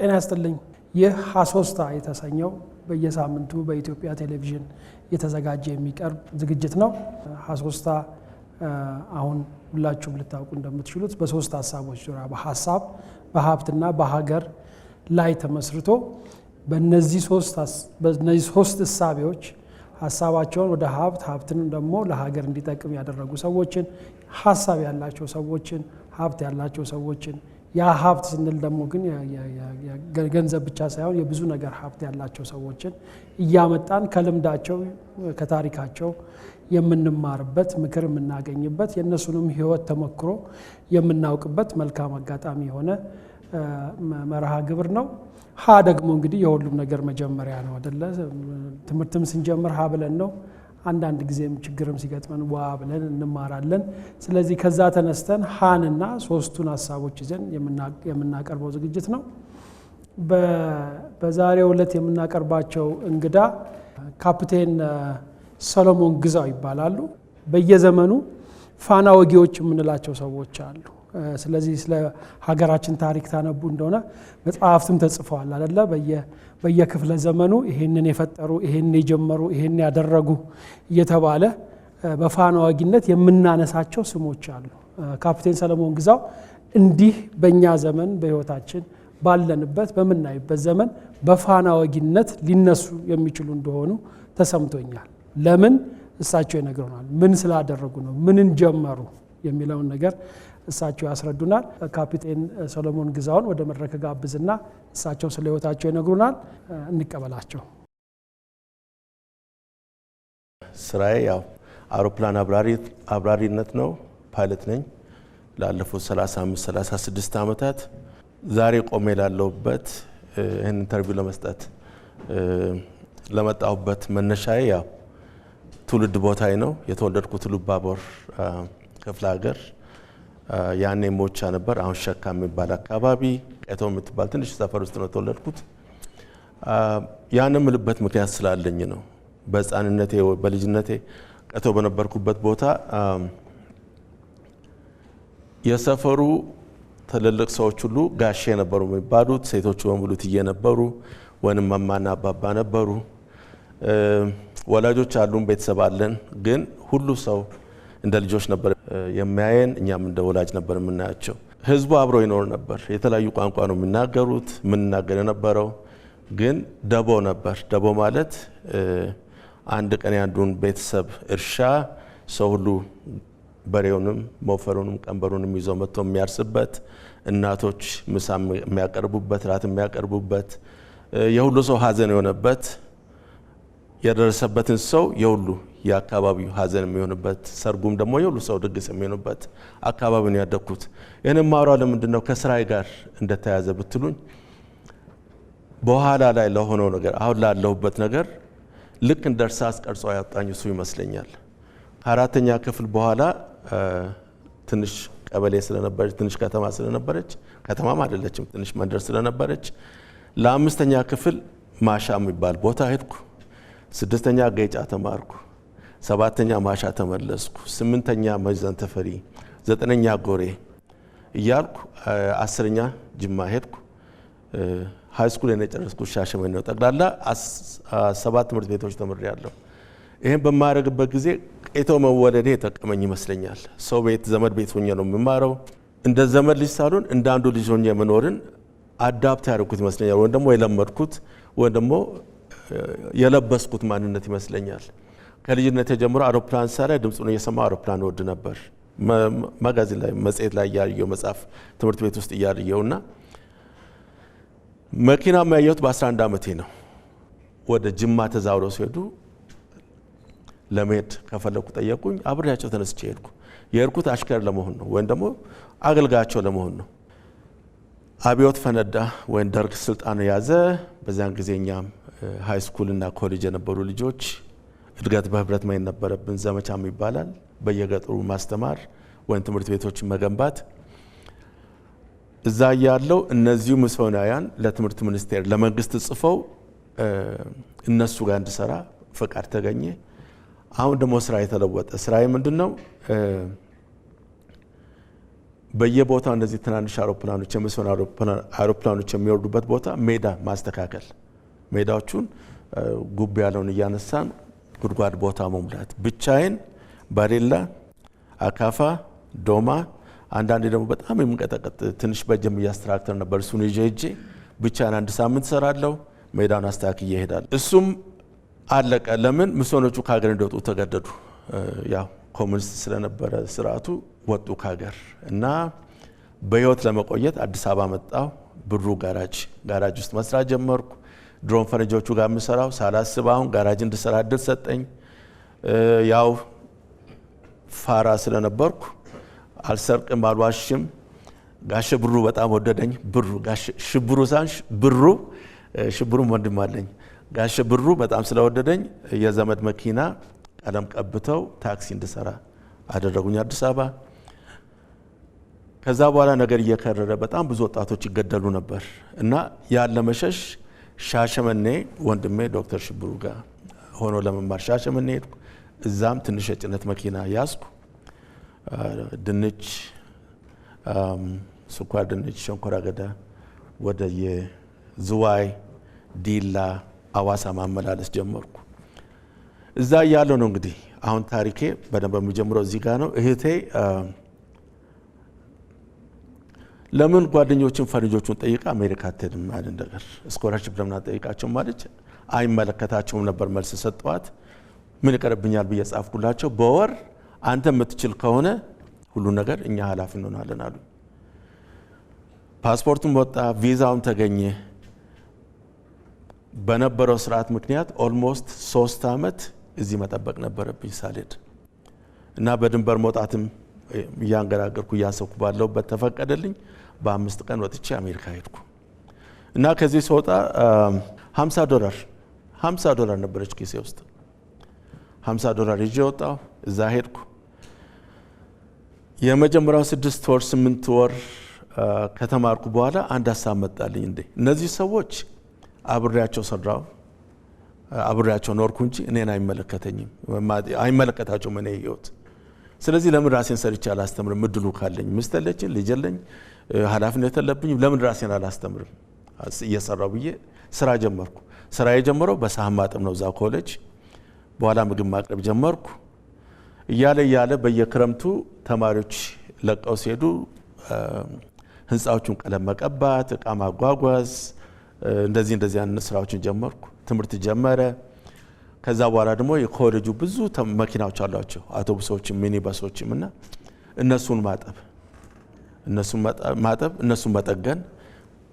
ጤና ይስጥልኝ። ይህ ሀሶስታ የተሰኘው በየሳምንቱ በኢትዮጵያ ቴሌቪዥን የተዘጋጀ የሚቀርብ ዝግጅት ነው። ሀሶስታ አሁን ሁላችሁም ልታውቁ እንደምትችሉት በሶስት ሀሳቦች ዙሪያ በሐሳብ በሀብትና በሀገር ላይ ተመስርቶ በእነዚህ ሶስት እሳቤዎች ሐሳባቸውን ወደ ሀብትን ደግሞ ለሀገር እንዲጠቅም ያደረጉ ሰዎችን፣ ሐሳብ ያላቸው ሰዎችን፣ ሀብት ያላቸው ሰዎችን ያ ሀብት ስንል ደግሞ ግን ገንዘብ ብቻ ሳይሆን የብዙ ነገር ሀብት ያላቸው ሰዎችን እያመጣን ከልምዳቸው ከታሪካቸው የምንማርበት ምክር የምናገኝበት የነሱንም ህይወት ተመክሮ የምናውቅበት መልካም አጋጣሚ የሆነ መርሃ ግብር ነው። ሀ ደግሞ እንግዲህ የሁሉም ነገር መጀመሪያ ነው አይደለ? ትምህርትም ስንጀምር ሀ ብለን ነው። አንዳንድ ጊዜም ችግርም ሲገጥመን ዋ ብለን እንማራለን። ስለዚህ ከዛ ተነስተን ሀንና ሶስቱን ሐሳቦች ይዘን የምናቀርበው ዝግጅት ነው። በዛሬው ዕለት የምናቀርባቸው እንግዳ ካፕቴን ሰሎሞን ግዛው ይባላሉ። በየዘመኑ ፋና ወጊዎች የምንላቸው ሰዎች አሉ። ስለዚህ ስለ ሀገራችን ታሪክ ታነቡ እንደሆነ መጽሐፍትም ተጽፈዋል አይደለ? በየክፍለ ዘመኑ ይሄንን የፈጠሩ ይሄንን የጀመሩ ይሄንን ያደረጉ እየተባለ በፋና ወጊነት የምናነሳቸው ስሞች አሉ። ካፕቴን ሰሎሞን ግዛው እንዲህ በእኛ ዘመን በህይወታችን ባለንበት በምናይበት ዘመን በፋና ወጊነት ሊነሱ የሚችሉ እንደሆኑ ተሰምቶኛል። ለምን እሳቸው ይነግሩናል። ምን ስላደረጉ ነው፣ ምንን ጀመሩ የሚለውን ነገር እሳቸው ያስረዱናል። ካፕቴን ሰሎሞን ግዛውን ወደ መድረክ ጋብዝና እሳቸው ስለ ህይወታቸው ይነግሩናል። እንቀበላቸው። ስራዬ ያው አውሮፕላን አብራሪነት ነው። ፓይለት ነኝ ላለፉት 35-36 ዓመታት። ዛሬ ቆሜ ላለሁበት ይህን ኢንተርቪው ለመስጠት ለመጣሁበት መነሻዬ ያው ትውልድ ቦታዬ ነው። የተወለድኩት ሉባቦር ክፍለ ሀገር ያኔ ሞቻ ነበር፣ አሁን ሸካ የሚባል አካባቢ ቀቶ የምትባል ትንሽ ሰፈር ውስጥ ነው የተወለድኩት። ያንም ልበት ምክንያት ስላለኝ ነው። በህፃንነቴ በልጅነቴ ቀቶ በነበርኩበት ቦታ የሰፈሩ ትልልቅ ሰዎች ሁሉ ጋሼ ነበሩ የሚባሉት፣ ሴቶቹ በሙሉ ትዬ ነበሩ፣ ወንም ማማና አባባ ነበሩ። ወላጆች አሉን፣ ቤተሰብ አለን። ግን ሁሉ ሰው እንደ ልጆች ነበር የሚያየን፣ እኛም እንደ ወላጅ ነበር የምናያቸው። ህዝቡ አብሮ ይኖር ነበር። የተለያዩ ቋንቋ ነው የሚናገሩት። የምንናገር የነበረው ግን ደቦ ነበር። ደቦ ማለት አንድ ቀን ያንዱን ቤተሰብ እርሻ ሰው ሁሉ በሬውንም ሞፈሩንም ቀንበሩንም ይዘው መጥቶ የሚያርስበት፣ እናቶች ምሳ የሚያቀርቡበት፣ ራት የሚያቀርቡበት፣ የሁሉ ሰው ሀዘን የሆነበት፣ የደረሰበትን ሰው የሁሉ የአካባቢው ሀዘን የሚሆንበት፣ ሰርጉም ደግሞ የሁሉ ሰው ድግስ የሚሆንበት አካባቢ ነው ያደግኩት። ይህንን ማውራው ለምንድነው ከስራዬ ጋር እንደተያዘ ብትሉኝ በኋላ ላይ ለሆነው ነገር አሁን ላለሁበት ነገር ልክ እንደ እርሳስ ቀርጾ ያወጣኝ እሱ ይመስለኛል። ከአራተኛ ክፍል በኋላ ትንሽ ቀበሌ ስለነበረች፣ ትንሽ ከተማ ስለነበረች፣ ከተማም አይደለችም ትንሽ መንደር ስለነበረች ለአምስተኛ ክፍል ማሻ የሚባል ቦታ ሄድኩ። ስድስተኛ ገይጫ ተማርኩ። ሰባተኛ ማሻ ተመለስኩ። ስምንተኛ መይዘን ተፈሪ፣ ዘጠነኛ ጎሬ እያልኩ 10ኛ ጅማ ሄድኩ። ሃይ ስኩል የጨረስኩት ሻሸመኔ ነው። ጠቅላላ 7 ትምህርት ቤቶች ተምሬያለሁ። ይሄን በማረግበት ጊዜ ቀቶ መወለዴ ተጠቀመኝ ይመስለኛል። ሰው ቤት ዘመድ ቤት ሆኜ ነው የምማረው። እንደ ዘመድ ልጅ ሳልሆን እንደ አንዱ ልጅ ሆኜ መኖርን አዳፕት ያደረኩት ይመስለኛል። ወይ ደግሞ የለመድኩት ወይ ደግሞ የለበስኩት ማንነት ይመስለኛል። ከልጅነት ጀምሮ አውሮፕላን ሳላይ ድምጹን እየሰማሁ አውሮፕላን ወድ ነበር። ማጋዚን ላይ መጽሔት ላይ ያየው መጽሐፍ ትምህርት ቤት ውስጥ እያየውና መኪና ማየሁት በ11 ዓመቴ ነው። ወደ ጅማ ተዛውረው ሲሄዱ ለመሄድ ከፈለኩ ጠየቁኝ። አብሬያቸው ተነስቼ ሄድኩ። የሄድኩት አሽከር ለመሆን ነው ወይም ደግሞ አገልጋያቸው ለመሆን ነው። አብዮት ፈነዳ ወይም ደርግ ስልጣን ያዘ። በዛን ጊዜኛም ሃይ ስኩል እና ኮሌጅ የነበሩ ልጆች እድገት በህብረት ማይን ነበረብን። ዘመቻም ይባላል። በየገጠሩ ማስተማር ወይም ትምህርት ቤቶችን መገንባት። እዛ ያለው እነዚሁ ምስዮናውያን ለትምህርት ሚኒስቴር ለመንግስት ጽፈው እነሱ ጋር እንድሰራ ፈቃድ ተገኘ። አሁን ደግሞ ስራ የተለወጠ። ስራዬ ምንድነው? በየቦታው እንደዚህ ትናንሽ አውሮፕላኖች የመስመር አውሮፕላኖች የሚወርዱበት ቦታ ሜዳ ማስተካከል፣ ሜዳዎቹን ጉብ ያለውን እያነሳን ጉድጓድ ቦታ መሙላት። ብቻዬን ባሬላ፣ አካፋ፣ ዶማ፣ አንዳንዴ ደግሞ በጣም የሚንቀጠቀጥ ትንሽ በጀም እያስትራክተር ነበር። እሱን ይዤ ብቻዬን 1 ሳምንት ሰራለሁ። ሜዳውን አስተካክዬ እሄዳለሁ። እሱም አለቀ። ለምን ምሶኖቹ ከሀገር እንዲወጡ ተገደዱ። ያው ኮሙኒስት ስለነበረ ስርዓቱ ወጡ ከሀገር እና በህይወት ለመቆየት አዲስ አበባ መጣሁ። ብሩ ጋራጅ ውስጥ መስራት ጀመርኩ። ድሮን ፈረንጆቹ ጋር የምሰራው ሳላስብ አሁን ጋራጅ እንድሰራ እድል ሰጠኝ። ያው ፋራ ስለነበርኩ አልሰርቅም፣ አልዋሽም። ጋሽ ብሩ በጣም ወደደኝ። ብሩ ጋሽ ሽብሩ ሳንሽ ብሩ ሽብሩም ወንድም አለኝ። ጋሽ ብሩ በጣም ስለወደደኝ የዘመድ መኪና ቀለም ቀብተው ታክሲ እንድሰራ አደረጉኝ አዲስ አበባ። ከዛ በኋላ ነገር እየከረረ በጣም ብዙ ወጣቶች ይገደሉ ነበር እና ያለ መሸሽ ሻሸመኔ ወንድሜ ዶክተር ሽብሩ ጋር ሆኖ ለመማር ሻሸመኔ ሄድኩ። እዛም ትንሽ የጭነት መኪና ያዝኩ። ድንች፣ ስኳር ድንች፣ ሸንኮራ አገዳ ወደ የዝዋይ፣ ዲላ፣ አዋሳ ማመላለስ ጀመርኩ። እዛ ያለው ነው እንግዲህ አሁን ታሪኬ በደንብ የሚጀምረው እዚህ ጋር ነው። እህቴ ለምን ጓደኞችን ፈረንጆቹን ጠይቃ አሜሪካ አትሄድም ማለት ነገር ስኮላርሺፕ ለምን አትጠይቃቸው ማለት አይመለከታቸውም ነበር መልስ ሰጠዋት። ምን ይቀርብኛል ብዬ ጻፍኩላቸው። በወር አንተ የምትችል ከሆነ ሁሉ ነገር እኛ ኃላፊ እንሆናለን አሉ። ፓስፖርቱም ወጣ፣ ቪዛውም ተገኘ። በነበረው ስርዓት ምክንያት ኦልሞስት 3 ዓመት እዚህ መጠበቅ ነበረብኝ ሳልሄድ እና በድንበር መውጣትም እያንገራገርኩ እያሰብኩ ባለውበት ተፈቀደልኝ። በ5 ቀን ወጥቼ አሜሪካ ሄድኩ እና ከዚህ ስወጣ $50 ነበረች ኪሴ ውስጥ። $50 ይዤ ወጣሁ። እዛ ሄድኩ። የመጀመሪያው 6 ወር 8 ወር ከተማርኩ በኋላ አንድ ሀሳብ መጣልኝ። እንዴ እነዚህ ሰዎች አብሬያቸው ሰራው፣ አብሬያቸው ኖርኩ እንጂ እኔን አይመለከታቸውም እኔ ህይወት። ስለዚህ ለምን ራሴን ሰርቼ አላስተምርም? እድሉ ካለኝ ሚስት አለችኝ፣ ልጅ አለኝ፣ ኃላፊነት የለብኝም። ለምን ራሴን አላስተምርም? እየሰራው ብዬ ስራ ጀመርኩ። ስራ የጀመረው በሳህን ማጠብ ነው እዛ ኮሌጅ። በኋላ ምግብ ማቅረብ ጀመርኩ። እያለ በየክረምቱ ተማሪዎች ለቀው ሲሄዱ ህንፃዎቹን ቀለም መቀባት፣ እቃ ማጓጓዝ፣ እንደዚህ አይነት ስራዎችን ጀመርኩ። ትምህርት ጀመረ። ከዛ በኋላ ደግሞ የኮሌጁ ብዙ መኪናዎች አሏቸው፣ አውቶቡሶችም ሚኒባሶችም እና እነሱን ማጠብ እነሱን መጠገን።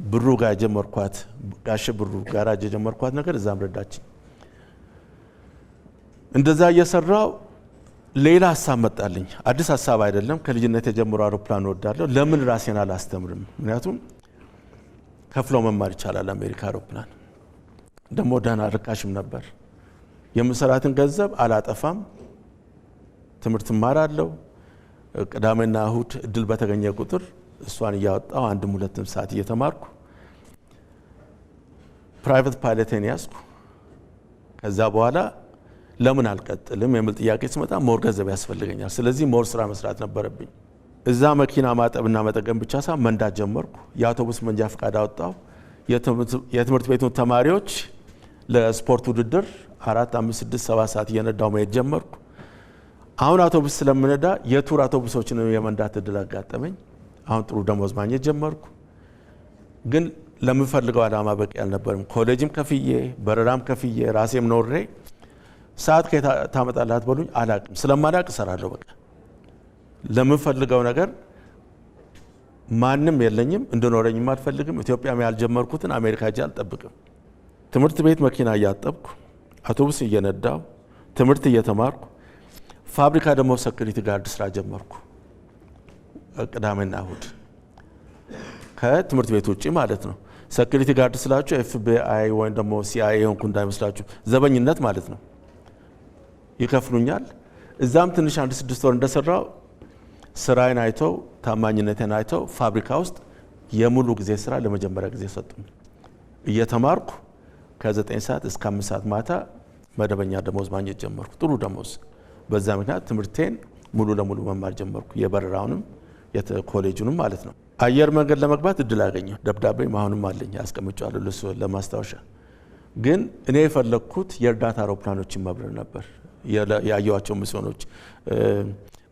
ብሩ ጋር ጀመርኳት፣ ጋሽ ብሩ ጋራጅ ጀመርኳት ነገር እዛም ረዳችኝ። እንደዛ እየሰራው ሌላ ሀሳብ መጣልኝ። አዲስ ሀሳብ አይደለም፣ ከልጅነት የጀምሮ አውሮፕላን ወዳለሁ። ለምን ራሴን አላስተምርም? ምክንያቱም ከፍሎ መማር ይቻላል አሜሪካ አውሮፕላን። ደግሞ ደህና ርካሽም ነበር። የምሰራትን ገንዘብ አላጠፋም፣ ትምህርት እማራለሁ። ቅዳሜና እሁድ እድል በተገኘ ቁጥር እሷን እያወጣው 1-2 ሰዓት እየተማርኩ ፕራይቬት ፓይለቴን ያዝኩ። ከዛ በኋላ ለምን አልቀጥልም የሚል ጥያቄ ሲመጣ ሞር ገንዘብ ያስፈልገኛል። ስለዚህ ሞር ስራ መስራት ነበረብኝ። እዛ መኪና ማጠብና መጠገን ብቻ ሳይሆን መንዳት ጀመርኩ። የአውቶቡስ መንጃ ፈቃድ አወጣው። የትምህርት ቤቱን ተማሪዎች ለስፖርት ውድድር 4፣ 5፣ 6፣ 7 ሰዓት እየነዳው መሄድ ጀመርኩ። አሁን አውቶቡስ ስለምነዳ የቱር አውቶቡሶችን የመንዳት እድል አጋጠመኝ። አሁን ጥሩ ደሞዝ ማግኘት ጀመርኩ። ግን ለምፈልገው ዓላማ በቂ አልነበርም። ኮሌጅም ከፍዬ በረራም ከፍዬ ራሴም ኖሬ ሰዓት ታመጣላት በሉኝ አላቅም። ስለማላቅ እሰራለሁ። በቃ ለምፈልገው ነገር ማንም የለኝም፣ እንድኖረኝም አልፈልግም። ኢትዮጵያም ያልጀመርኩትን አሜሪካ ሄጄ አልጠብቅም። ትምህርት ቤት መኪና እያጠብኩ፣ አውቶቡስ እየነዳው፣ ትምህርት እየተማርኩ፣ ፋብሪካ ደግሞ ሴኩሪቲ ጋርድ ስራ ጀመርኩ። ቅዳሜና እሁድ ከትምህርት ቤት ውጪ ማለት ነው። ሴኩሪቲ ጋርድ ስላችሁ FBI ወይም ደግሞ CIA ሆንኩ እንዳይመስላችሁ፣ ዘበኝነት ማለት ነው። ይከፍሉኛል። እዛም ትንሽ 1-6 ወር እንደሰራው ስራዬን አይተው ታማኝነቴን አይተው ፋብሪካ ውስጥ የሙሉ ጊዜ ስራ ለመጀመሪያ ጊዜ ሰጡኝ። እየተማርኩ ከ9 ሰዓት እስከ 5 ሰዓት ማታ መደበኛ ደሞዝ ማግኘት ጀመርኩ፣ ጥሩ ደሞዝ። በዛ ምክንያት ትምህርቴን ሙሉ ለሙሉ መማር ጀመርኩ። የበረራውንም ኮሌጁንም ማለት ነው። አየር መንገድ ለመግባት እድል አገኘሁ። ደብዳቤም አሁንም አለኝ አስቀምጫለሁ ለሱ ለማስታወሻ። ግን እኔ የፈለግኩት የእርዳታ አውሮፕላኖችን መብረር ነበር። ያየኋቸው ሚስዮኖች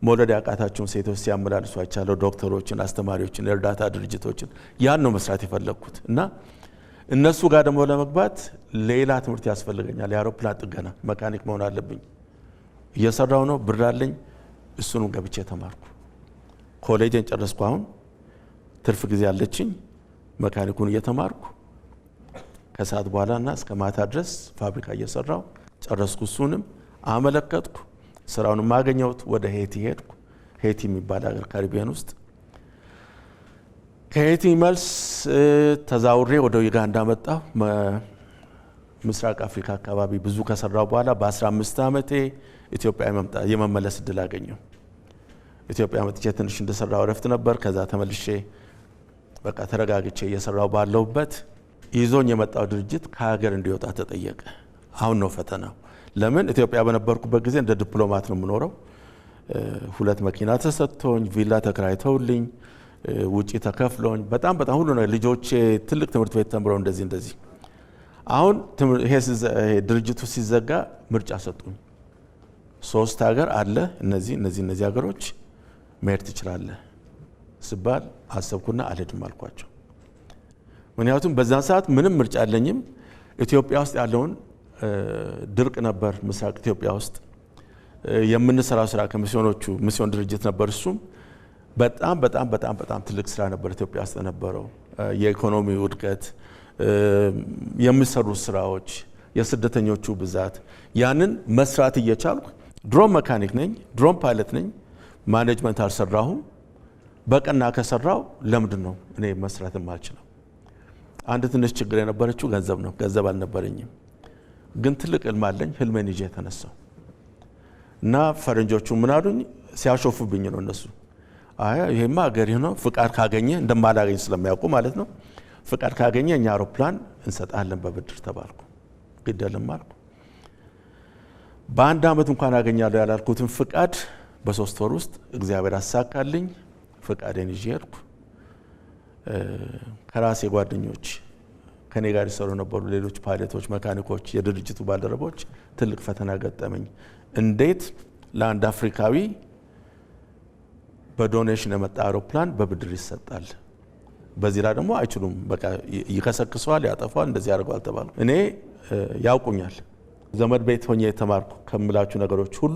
መውለድ ያቃታቸውን ሴቶች ሲያመላልሱ አይቻለሁ። ዶክተሮችን፣ አስተማሪዎችን፣ የእርዳታ ድርጅቶችን ያን ነው መስራት የፈለግኩት እና እነሱ ጋር ደግሞ ለመግባት ሌላ ትምህርት ያስፈልገኛል። የአውሮፕላን ጥገና መካኒክ መሆን አለብኝ። እየሰራው ነው፣ ብር አለኝ። እሱንም ገብቼ ተማርኩ። ኮሌጅን ጨረስኩ። አሁን ትርፍ ጊዜ አለችኝ። መካኒኩን እየተማርኩ ከሰዓት በኋላና እስከ ማታ ድረስ ፋብሪካ እየሰራው ጨረስኩ። እሱንም አመለከትኩ። ስራውን ማገኘሁት። ወደ ሄይቲ ሄድኩ። ሄይቲ የሚባል ሀገር ካሪቢያን ውስጥ ከሄይቲ መልስ ተዛውሬ ወደ ዩጋንዳ መጣሁ። ምስራቅ አፍሪካ አካባቢ ብዙ ከሰራው በኋላ በ15 ዓመቴ ኢትዮጵያ የመመለስ እድል አገኘሁ። ኢትዮጵያ መጥቼ ትንሽ እንደሰራው ረፍት ነበር። ከዛ ተመልሼ በቃ ተረጋግቼ እየሰራው ባለሁበት ይዞኝ የመጣው ድርጅት ከሀገር እንዲወጣ ተጠየቀ። አሁን ነው ፈተናው። ለምን ኢትዮጵያ በነበርኩበት ጊዜ እንደ ዲፕሎማት ነው የምኖረው። 2 መኪና ተሰጥቶኝ፣ ቪላ ተከራይተውልኝ፣ ውጪ ተከፍሎኝ በጣም ሁሉ ነው። ልጆቼ ትልቅ ትምህርት ቤት ተምረው እንደዚህ አሁን ይሄ ድርጅቱ ሲዘጋ ምርጫ ሰጡኝ። 3 ሀገር አለ፣ እነዚህ ሀገሮች መሄድ ትችላለህ ስባል አሰብኩና አልሄድም አልኳቸው። ምክንያቱም በዛን ሰዓት ምንም ምርጫ አለኝም። ኢትዮጵያ ውስጥ ያለውን ድርቅ ነበር። ምስራቅ ኢትዮጵያ ውስጥ የምንሰራው ስራ ከሚስዮኖቹ ሚስዮን ድርጅት ነበር። እሱም በጣም ትልቅ ስራ ነበር ኢትዮጵያ ውስጥ የነበረው። የኢኮኖሚ ውድቀት፣ የሚሰሩ ስራዎች፣ የስደተኞቹ ብዛት፣ ያንን መስራት እየቻልኩ ድሮም መካኒክ ነኝ፣ ድሮም ፓይለት ነኝ። ማኔጅመንት አልሰራሁም። በቀና ከሰራው ለምንድን ነው እኔ መስራት የማልችለው? አንድ ትንሽ ችግር የነበረችው ገንዘብ ነው። ገንዘብ አልነበረኝም፣ ግን ትልቅ ህልም አለኝ። ህልሜን ይዤ ተነሳው እና ፈረንጆቹ ምን አሉኝ? ሲያሾፉብኝ ነው እነሱ። አይ ይሄማ ሀገር ነው፣ ፍቃድ ካገኘ እንደማላገኝ ስለሚያውቁ ማለት ነው። ፍቃድ ካገኘ እኛ አውሮፕላን እንሰጣለን በብድር ተባልኩ። ግድ የለም አልኩ። በአንድ አመት እንኳን አገኛለሁ ያላልኩትን ፍቃድ በ3 ወር ውስጥ እግዚአብሔር አሳካልኝ። ፍቃዴን ይዤ ሄድኩ። ከራሴ ጓደኞች ከኔ ጋር ይሰሩ ነበሩ፣ ሌሎች ፓይለቶች፣ መካኒኮች፣ የድርጅቱ ባልደረቦች። ትልቅ ፈተና ገጠመኝ። እንዴት ለአንድ አፍሪካዊ በዶኔሽን የመጣ አውሮፕላን በብድር ይሰጣል? በዚህ ላይ ደግሞ አይችሉም፣ በቃ ይከሰክሰዋል፣ ያጠፋል፣ እንደዚህ ያደርገዋል ተባሉ። እኔ ያውቁኛል፣ ዘመድ ቤት ሆኜ የተማርኩ ከምላችሁ ነገሮች ሁሉ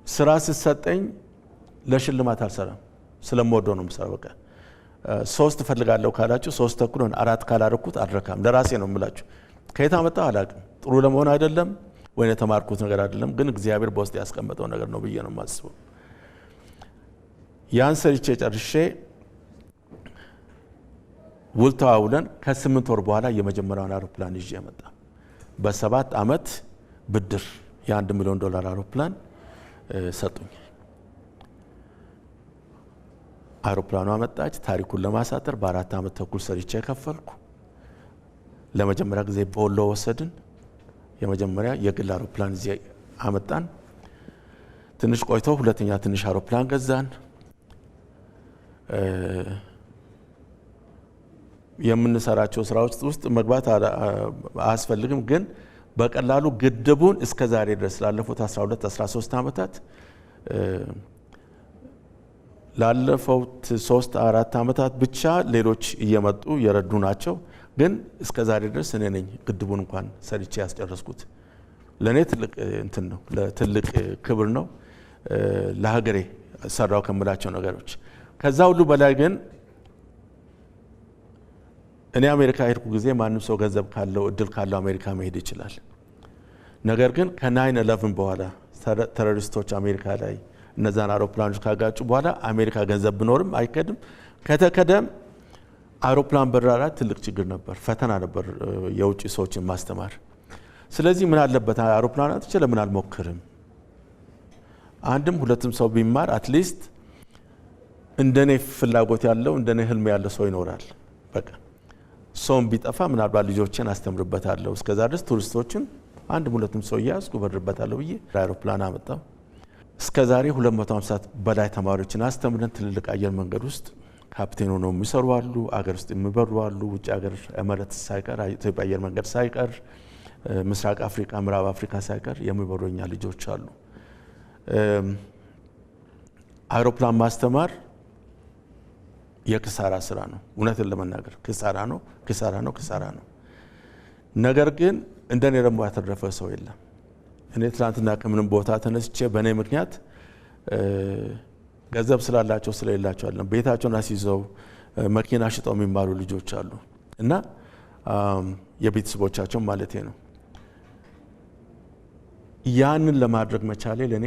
ስራ ስትሰጠኝ ለሽልማት አልሰራም፣ ስለምወደው ነው የምሰራው። በቃ 3 እፈልጋለሁ ካላችሁ 3 ተኩል ሆነ 4 ካላረኩት አልረካም። ለራሴ ነው የምላችሁ። ከየት አመጣው አላውቅም። ጥሩ ለመሆን አይደለም ወይ የተማርኩት ነገር አይደለም፣ ግን እግዚአብሔር በውስጥ ያስቀመጠው ነገር ነው ብዬ ነው የማስበው። ያን ሰርቼ ጨርሼ ውል ተዋውለን ከ8 ወር በኋላ የመጀመሪያውን አውሮፕላን ይዤ መጣ። በ7 ዓመት ብድር የ$1 ሚሊዮን አውሮፕላን ሰጡኝ። አውሮፕላኗ መጣች። ታሪኩን ለማሳጠር በ4 ዓመት ተኩል ሰርቼ ከፈልኩ። ለመጀመሪያ ጊዜ በወሎ ወሰድን። የመጀመሪያ የግል አውሮፕላን እዚህ አመጣን። ትንሽ ቆይተው ሁለተኛ ትንሽ አውሮፕላን ገዛን። የምንሰራቸው ስራዎች ውስጥ መግባት አያስፈልግም፣ ግን በቀላሉ ግድቡን እስከ ዛሬ ድረስ ላለፉት 12-13 ዓመታት ላለፈው 3-4 ዓመታት ብቻ ሌሎች እየመጡ የረዱ ናቸው። ግን እስከ ዛሬ ድረስ እኔ ነኝ ግድቡን እንኳን ሰርቼ ያስጨረስኩት። ለኔ ትልቅ እንትን ነው፣ ለትልቅ ክብር ነው፣ ለሀገሬ ሰራው ከምላቸው ነገሮች። ከዛ ሁሉ በላይ ግን እኔ አሜሪካ ሄድኩ ጊዜ ማንም ሰው ገንዘብ ካለው እድል ካለው አሜሪካ መሄድ ይችላል። ነገር ግን ከ9/11 በኋላ ቴሮሪስቶች አሜሪካ ላይ እነዛን አውሮፕላኖች ካጋጩ በኋላ አሜሪካ ገንዘብ ብኖርም አይከድም። ከተከደም አውሮፕላን በረራ ትልቅ ችግር ነበር፣ ፈተና ነበር የውጭ ሰዎችን ማስተማር። ስለዚህ ምን አለበት አውሮፕላናት ለምን አልሞክርም? አንድም ሁለትም ሰው ቢማር አትሊስት እንደኔ ፍላጎት ያለው እንደኔ ህልም ያለው ሰው ይኖራል። በቃ ሰውም ቢጠፋ ምናልባት ልጆችን አስተምርበታለሁ። እስከዛ ድረስ ቱሪስቶችን አንድም ሁለትም ሰው እያዝኩ በድርበታለሁ ብዬ አውሮፕላን አመጣው። እስከዛሬ 250 በላይ ተማሪዎችን አስተምረን ትልልቅ አየር መንገድ ውስጥ ካፕቴን ሆነው የሚሰሩ አሉ፣ አገር ውስጥ የሚበሩ አሉ፣ ውጭ ሀገር ኤምሬትስ ሳይቀር ኢትዮጵያ አየር መንገድ ሳይቀር ምስራቅ አፍሪካ፣ ምዕራብ አፍሪካ ሳይቀር የሚበሩ እኛ ልጆች አሉ። አውሮፕላን ማስተማር የክሳራ ስራ ነው። እውነትን ለመናገር ክሳራ ነው። ነገር ግን እንደኔ ደግሞ ያተረፈ ሰው የለም። እኔ ትናንትና ከምንም ቦታ ተነስቼ በእኔ ምክንያት ገንዘብ ስላላቸው ስለሌላቸው አይደለም፣ ቤታቸውን አስይዘው መኪና ሽጠው የሚማሩ ልጆች አሉ እና የቤተሰቦቻቸው ማለቴ ነው። ያንን ለማድረግ መቻሌ ለኔ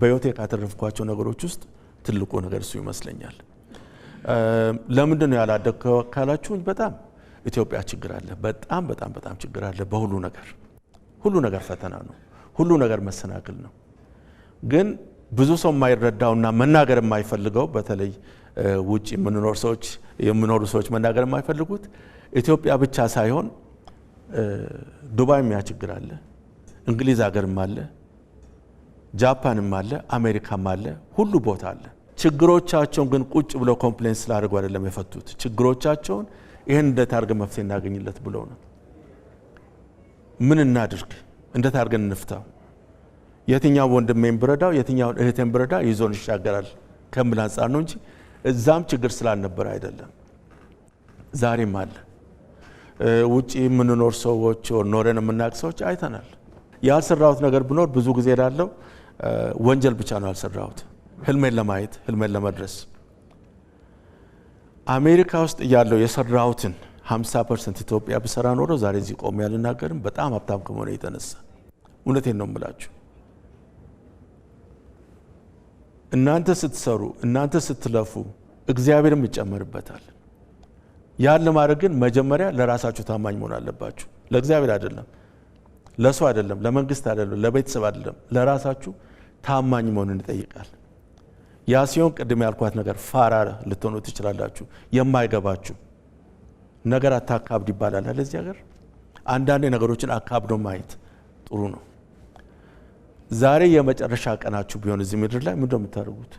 በህይወቴ ካተረፍኳቸው ነገሮች ውስጥ ትልቁ ነገር እሱ ይመስለኛል። ለምንድን ነው ያላደግከው ካላችሁኝ፣ በጣም ኢትዮጵያ ችግር አለ። በጣም ችግር አለ በሁሉ ነገር። ሁሉ ነገር ፈተና ነው። ሁሉ ነገር መሰናክል ነው። ግን ብዙ ሰው የማይረዳውና መናገር የማይፈልገው በተለይ ውጪ የሚኖሩ ሰዎች መናገር የማይፈልጉት ኢትዮጵያ ብቻ ሳይሆን ዱባይም ያ ችግር አለ፣ እንግሊዝ ሀገርም አለ፣ ጃፓንም አለ፣ አሜሪካም አለ፣ ሁሉ ቦታ አለ። ችግሮቻቸውን ግን ቁጭ ብለው ኮምፕሌንስ ስላደርጉ አይደለም የፈቱት። ችግሮቻቸውን ይሄን እንዴት አድርገን መፍትሄ እናገኝለት ብለው ነው። ምን እናድርግ፣ እንዴት አድርገን እንፍታው፣ የትኛው ወንድሜን ብረዳው የትኛውን እህቴን ብረዳ ይዞን ይሻገራል ከሚል አንጻር ነው እንጂ እዛም ችግር ስላልነበረ አይደለም። ዛሬም አለ። ውጪ የምንኖር ሰዎች ኖረን የምናውቅ ሰዎች አይተናል። ያልሰራሁት ነገር ቢኖር ብዙ ጊዜ እላለሁ ወንጀል ብቻ ነው ያልሰራሁት፣ ህልሜን ለማየት ህልሜን ለመድረስ። አሜሪካ ውስጥ ያለው የሰራሁትን 50% ኢትዮጵያ ብሰራ ኖሮ ዛሬ እዚህ ቆሜ ያልናገርም፣ በጣም ሀብታም ከመሆነ የተነሳ እውነቴን ነው የምላችሁ። እናንተ ስትሰሩ እናንተ ስትለፉ እግዚአብሔርም ይጨመርበታል። ያን ለማድረግ ግን መጀመሪያ ለራሳችሁ ታማኝ መሆን አለባችሁ። ለእግዚአብሔር አይደለም፣ ለሰው አይደለም፣ ለመንግስት አይደለም፣ ለቤተሰብ አይደለም፣ ለራሳችሁ ታማኝ መሆንን ይጠይቃል። ያ ሲሆን ቅድም ያልኳት ነገር ፋራ ልትሆኑ ትችላላችሁ። የማይገባችሁ ነገር አታካብድ ይባላል ለዚህ ሀገር። አንዳንዴ ነገሮችን አካብዶ ማየት ጥሩ ነው። ዛሬ የመጨረሻ ቀናችሁ ቢሆን እዚህ ምድር ላይ ምንድነው የምታደርጉት?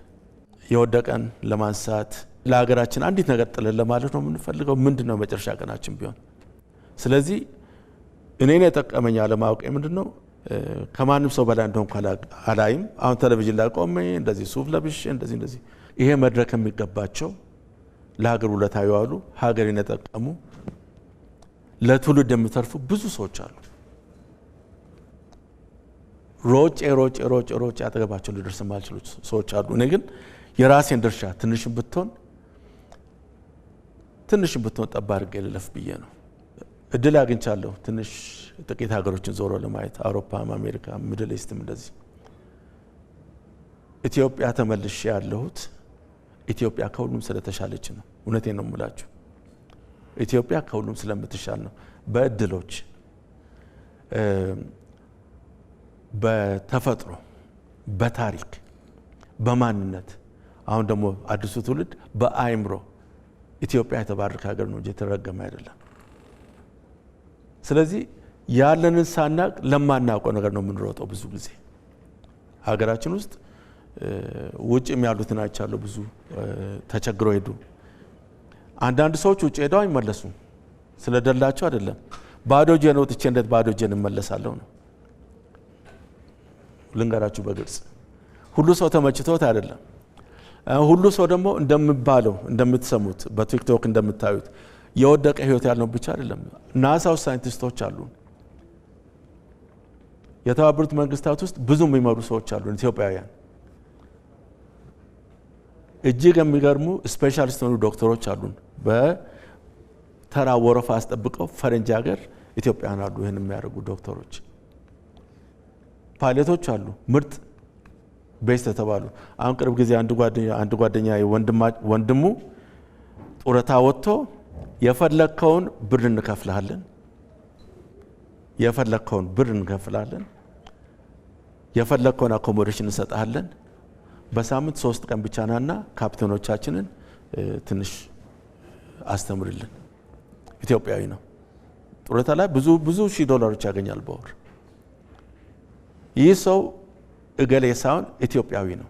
የወደቀን ለማንሳት ለሀገራችን አንዲት ነገር ጥለን ለማለት ነው የምንፈልገው። ምንድነው የመጨረሻ ቀናችን ቢሆን? ስለዚህ እኔን የጠቀመኝ አለማወቅ ምንድነው ከማንም ሰው በላይ እንደሆንኩ አላይም። አሁን ቴሌቪዥን ላይ ቆሜ እንደዚህ ሱፍ ለብሼ እንደዚህ ይሄ መድረክ የሚገባቸው ለሀገር ውለታ የዋሉ ሀገርን የጠቀሙ ለትውልድ የሚተርፉ ብዙ ሰዎች አሉ። ሮጭ አጠገባቸው ሊደርስ የማይችሉ ሰዎች አሉ። እኔ ግን የራሴን ድርሻ ትንሽም ብትሆን ጠባ አድርጌ ልለፍ ብዬ ነው። እድል አግኝቻለሁ ትንሽ ጥቂት ሀገሮችን ዞሮ ለማየት፣ አውሮፓም፣ አሜሪካ፣ ሚድል ኢስትም እንደዚህ። ኢትዮጵያ ተመልሼ ያለሁት ኢትዮጵያ ከሁሉም ስለተሻለች ነው። እውነቴን ነው የምላችሁ። ኢትዮጵያ ከሁሉም ስለምትሻል ነው። በእድሎች፣ በተፈጥሮ፣ በታሪክ፣ በማንነት፣ አሁን ደግሞ አዲሱ ትውልድ በአይምሮ ኢትዮጵያ የተባረከ ሀገር ነው እንጂ የተረገመ አይደለም። ስለዚህ ያለንን ሳናቅ ለማናውቀው ነገር ነው የምንሮጠው። ብዙ ጊዜ ሀገራችን ውስጥ ውጭም ያሉትን አይቻለሁ። ብዙ ተቸግረው ሄዱ። አንዳንድ ሰዎች ውጭ ሄደው አይመለሱም። ስለደላቸው አይደለም። ባዶ እጄን ወጥቼ እንዴት ባዶ እጄን እመለሳለሁ ነው። ልንገራችሁ በግልጽ ሁሉ ሰው ተመችቶት አይደለም። ሁሉ ሰው ደግሞ እንደምባለው እንደምትሰሙት በቲክቶክ እንደምታዩት የወደቀ ህይወት ያለው ብቻ አይደለም። ናሳ ውስጥ ሳይንቲስቶች አሉ። የተባበሩት መንግስታት ውስጥ ብዙ የሚመሩ ሰዎች አሉ ኢትዮጵያውያን። እጅግ የሚገርሙ ስፔሻሊስት ሆኑ ዶክተሮች አሉን። በተራ ወረፋ አስጠብቀው ፈረንጅ ሀገር ኢትዮጵያውያን አሉ ይሄን የሚያደርጉ ዶክተሮች። ፓይለቶች አሉ ምርጥ ቤስት ተባሉ። አሁን ቅርብ ጊዜ አንድ ጓደኛ ወንድሙ ጡረታ ወጥቶ የፈለከውን ብር እንከፍልሃለን፣ የፈለከውን አኮሞዴሽን እንሰጣለን፣ በሳምንት 3 ቀን ብቻ ናና ካፕቴኖቻችንን ትንሽ አስተምርልን። ኢትዮጵያዊ ነው። ጡረታ ላይ ብዙ ሺህ ዶላሮች ያገኛል በወር። ይህ ሰው እገሌ ሳይሆን ኢትዮጵያዊ ነው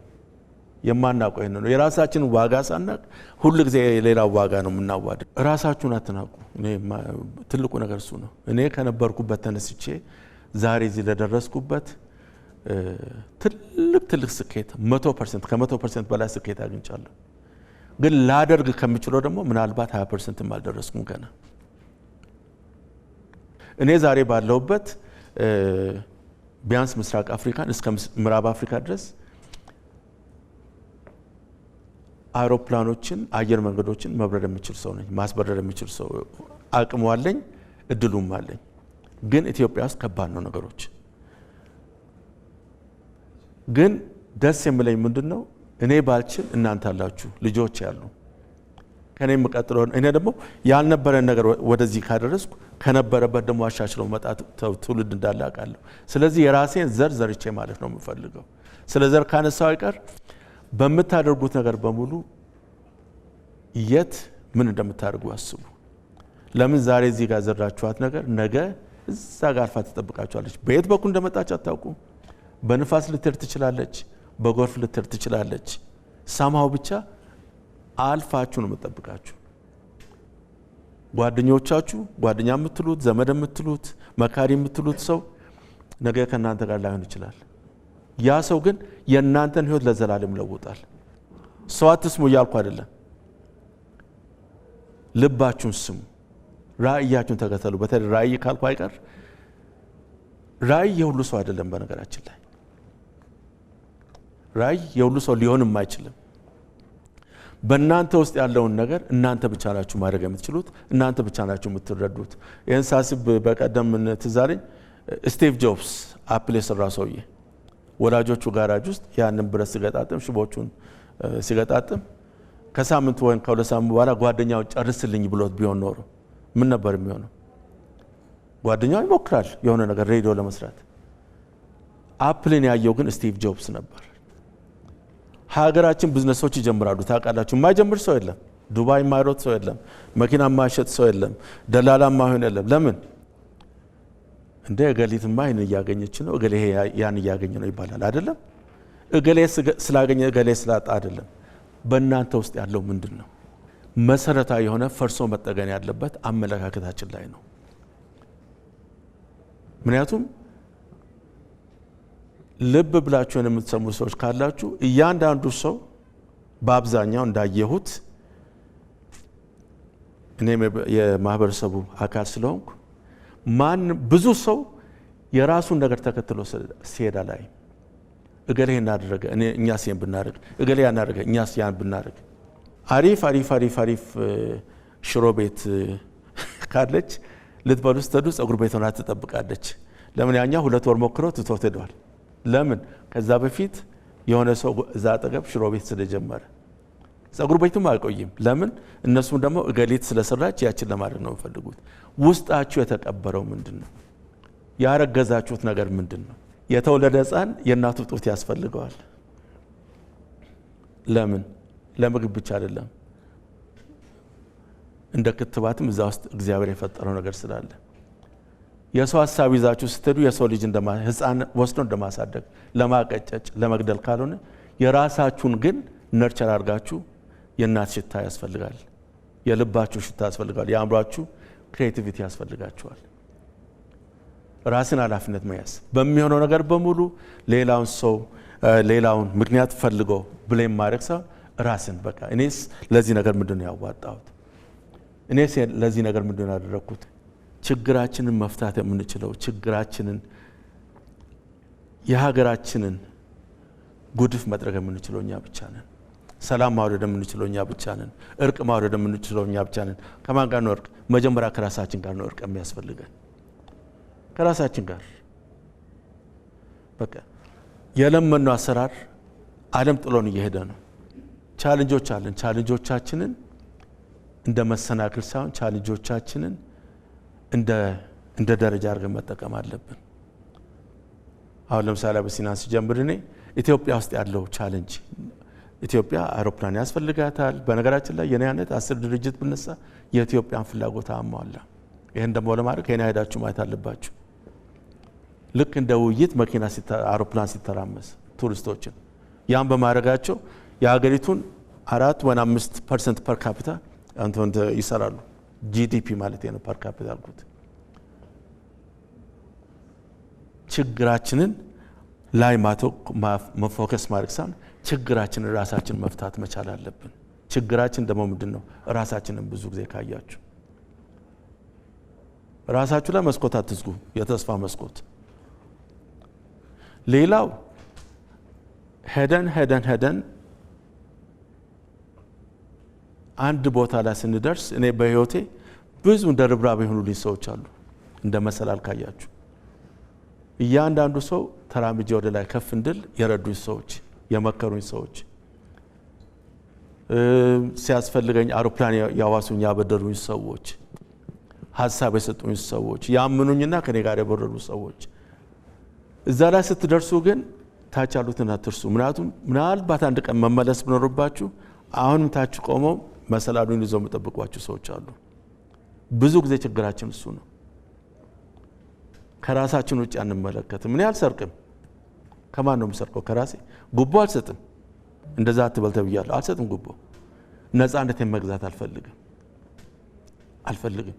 የማናውቀው ነው። የራሳችንን ዋጋ ሳናቅ ሁሉ ጊዜ የሌላው ዋጋ ነው የምናዋደው። ራሳችሁን አትናቁ። እኔ ትልቁ ነገር እሱ ነው። እኔ ከነበርኩበት ተነስቼ ዛሬ እዚህ ለደረስኩበት ትልቅ ስኬት 100% ከ100% በላይ ስኬት አግኝቻለሁ። ግን ላደርግ ከምችለው ደግሞ ምናልባት 20% አልደረስኩም ገና። እኔ ዛሬ ባለሁበት ቢያንስ ምስራቅ አፍሪካን እስከ ምዕራብ አፍሪካ ድረስ አውሮፕላኖችን አየር መንገዶችን መብረር የሚችል ሰው ነኝ። ማስበረር የሚችል ሰው አቅሙ አለኝ፣ እድሉም አለኝ። ግን ኢትዮጵያ ውስጥ ከባድ ነው ነገሮች። ግን ደስ የሚለኝ ምንድነው እኔ ባልችል እናንተ አላችሁ ልጆች ያሉ ከኔ መቀጥለው እኔ ደግሞ ያልነበረ ነገር ወደዚህ ካደረስኩ ከነበረበት ደግሞ አሻሽሎ መጣት ትውልድ እንዳለ አውቃለሁ። ስለዚህ የራሴን ዘር ዘርቼ ማለት ነው የምፈልገው። ስለ ዘር ካነሳው አይቀር በምታደርጉት ነገር በሙሉ የት ምን እንደምታደርጉ አስቡ። ለምን ዛሬ እዚህ ጋር ዘራችኋት ነገር ነገ እዛ ጋር አልፋ ትጠብቃችኋለች። በየት በኩል እንደመጣች አታውቁም። በንፋስ ልትሄድ ትችላለች፣ በጎርፍ ልትሄድ ትችላለች። ሳማው ብቻ አልፋችሁ ነው የምትጠብቃችሁ። ጓደኞቻችሁ ጓደኛ የምትሉት ዘመድ የምትሉት መካሪ የምትሉት ሰው ነገ ከእናንተ ጋር ላይሆን ይችላል። ያ ሰው ግን የእናንተን ህይወት ለዘላለም ይለውጣል። ሰው አትስሙ እያልኩ አይደለም። ልባችሁን ስሙ፣ ራእያችሁን ተከተሉ። በተለይ ራእይ ካልኩ አይቀር ራእይ የሁሉ ሰው አይደለም። በነገራችን ላይ ራእይ የሁሉ ሰው ሊሆንም አይችልም። በእናንተ ውስጥ ያለውን ነገር እናንተ ብቻ ናችሁ ማድረግ የምትችሉት፣ እናንተ ብቻ ናችሁ የምትረዱት። ይህን ሳስብ በቀደም ትዝ አለኝ ስቲቭ ጆብስ አፕል የሰራው ሰውዬ ወላጆቹ ጋራጅ ውስጥ ያንን ብረት ሲገጣጥም ሽቦቹን ሲገጣጥም ከሳምንት ወይም ከሁለት ሳምንት በኋላ ጓደኛው ጨርስልኝ ብሎት ቢሆን ኖሮ ምን ነበር የሚሆነው? ጓደኛው ይሞክራል የሆነ ነገር ሬዲዮ ለመስራት። አፕልን ያየው ግን ስቲቭ ጆብስ ነበር። ሀገራችን ቢዝነሶች ይጀምራሉ ታውቃላችሁ። የማይጀምር ሰው የለም። ዱባይ የማይሮጥ ሰው የለም። መኪና የማይሸጥ ሰው የለም። ደላላ የማይሆን የለም። ለምን እንደ እገሊትማ ይህን እያገኘች ነው እገሌ ያን እያገኘ ነው ይባላል አይደለም። እገሌ ስላገኘ እገሌ ስላጣ አይደለም። በእናንተ ውስጥ ያለው ምንድን ነው? መሰረታዊ የሆነ ፈርሶ መጠገን ያለበት አመለካከታችን ላይ ነው። ምክንያቱም ልብ ብላችሁ የምትሰሙ ሰዎች ካላችሁ እያንዳንዱ ሰው በአብዛኛው እንዳየሁት እኔም የማህበረሰቡ አካል ስለሆንኩ ብዙ ሰው የራሱን ነገር ተከትሎ ሲሄዳ ላይ እገሌ እናደረገ እኛስ ያን ብናደርግ እገሌ ያናደረገ እኛስ ያን ብናደርግ አሪፍ ሽሮ ቤት ካለች ልትበሉ ስትሄዱ ጸጉር ቤት ሆና ትጠብቃለች። ለምን ያኛ 2 ወር ሞክረው ትቶት ሄደዋል። ለምን ከዛ በፊት የሆነ ሰው እዛ አጠገብ ሽሮ ቤት ስለጀመረ ጸጉር ቤቱም አይቆይም። ለምን እነሱም ደግሞ እገሊት ስለሰራች ያችን ለማድረግ ነው የሚፈልጉት። ውስጣችሁ የተቀበረው ምንድነው? ያረገዛችሁት ነገር ምንድነው? የተወለደ ሕፃን የእናቱ ጡት ያስፈልገዋል። ለምን? ለምግብ ብቻ አይደለም። እንደ ክትባትም እዛ ውስጥ እግዚአብሔር የፈጠረው ነገር ስላለ የሰው ሐሳብ ይዛችሁ ስትሄዱ የሰው ልጅ ሕፃን ወስዶ እንደማሳደግ ለማቀጨጭ ለመግደል ካልሆነ የራሳችሁን ግን ነርቸር አድርጋችሁ የእናት ሽታ ያስፈልጋል። የልባችሁ ሽታ ያስፈልጋል። የአእምሯችሁ ክሬቲቪቲ ያስፈልጋችኋል። ራስን ኃላፊነት መያዝ በሚሆነው ነገር በሙሉ ሌላውን ምክንያት ፈልጎ ብሌም ማድረግ ሳይሆን ራስን በቃ እኔስ ለዚህ ነገር ምንድነው ያዋጣሁት? እኔስ ለዚህ ነገር ምንድነው ያደረኩት? ችግራችንን መፍታት የምንችለው ችግራችንን የሀገራችንን ጉድፍ መጥረግ የምንችለው እኛ ብቻ ነን። ሰላም ማውረድ የምንችለው እኛ ብቻ ነን። እርቅ ማውረድ የምንችለው እኛ ብቻ ነን። ከማን ጋር ነው እርቅ? መጀመሪያ ከራሳችን ጋር ነው እርቅ የሚያስፈልገን። ከራሳችን ጋር በቃ የለመነው አሰራር ዓለም ጥሎን እየሄደ ነው። ቻሌንጆች አለን። ቻሌንጆቻችንን እንደ መሰናክል ሳይሆን ቻሌንጆቻችንን እንደ ደረጃ አድርገን መጠቀም አለብን። አሁን ለምሳሌ በሲናንስ ጀምር እኔ ኢትዮጵያ ውስጥ ያለው ቻሌንጅ ኢትዮጵያ አውሮፕላን ያስፈልጋታል። በነገራችን ላይ የኔ አይነት 10 ድርጅት ብነሳ የኢትዮጵያን ፍላጎት አሟላ። ይሄን ደግሞ ለማድረግ ከኔ ሄዳችሁ ማየት አለባችሁ። ልክ እንደ ውይይት መኪና አውሮፕላን ሲተራመስ ቱሪስቶችን። ያን በማድረጋቸው የሀገሪቱን 4 ወይ 5% ፐር ካፒታ አንተ ይሰራሉ። ጂዲፒ ማለት ነው ፐር ካፒታ አልኩት። ችግራችንን ላይ መፎከስ ማድረግ ሳይሆን ችግራችንን ራሳችን መፍታት መቻል አለብን። ችግራችን ደግሞ ምንድነው? ራሳችንን ብዙ ጊዜ ካያችሁ ራሳችሁ ላይ መስኮት አትዝጉ፣ የተስፋ መስኮት። ሌላው ሄደን አንድ ቦታ ላይ ስንደርስ እኔ በህይወቴ ብዙ እንደ ርብራብ የሆኑልኝ ሰዎች አሉ። እንደ መሰላል ካያችሁ እያንዳንዱ ሰው ተራምጄ ወደ ላይ ከፍ እንድል የረዱኝ ሰዎች፣ የመከሩኝ ሰዎች፣ ሲያስፈልገኝ አውሮፕላን ያዋሱኝ ያበደሩኝ ሰዎች፣ ሀሳብ የሰጡኝ ሰዎች፣ ያምኑኝና ከኔ ጋር የበረሩ ሰዎች። እዛ ላይ ስትደርሱ ግን ታች ያሉትን አትርሱ። ምናልባት አንድ ቀን መመለስ ብኖርባችሁ አሁንም ታች ቆመው መሰላሉን ይዘው የሚጠብቋችሁ ሰዎች አሉ። ብዙ ጊዜ ችግራችን እሱ ነው። ከራሳችን ውጭ አንመለከትም። እኔ አልሰርቅም። ከማን ነው የምሰርቀው? ከራሴ። ጉቦ አልሰጥም። እንደዛ አትበል ተብያለሁ። አልሰጥም ጉቦ። ነፃነቴን መግዛት አልፈልግም።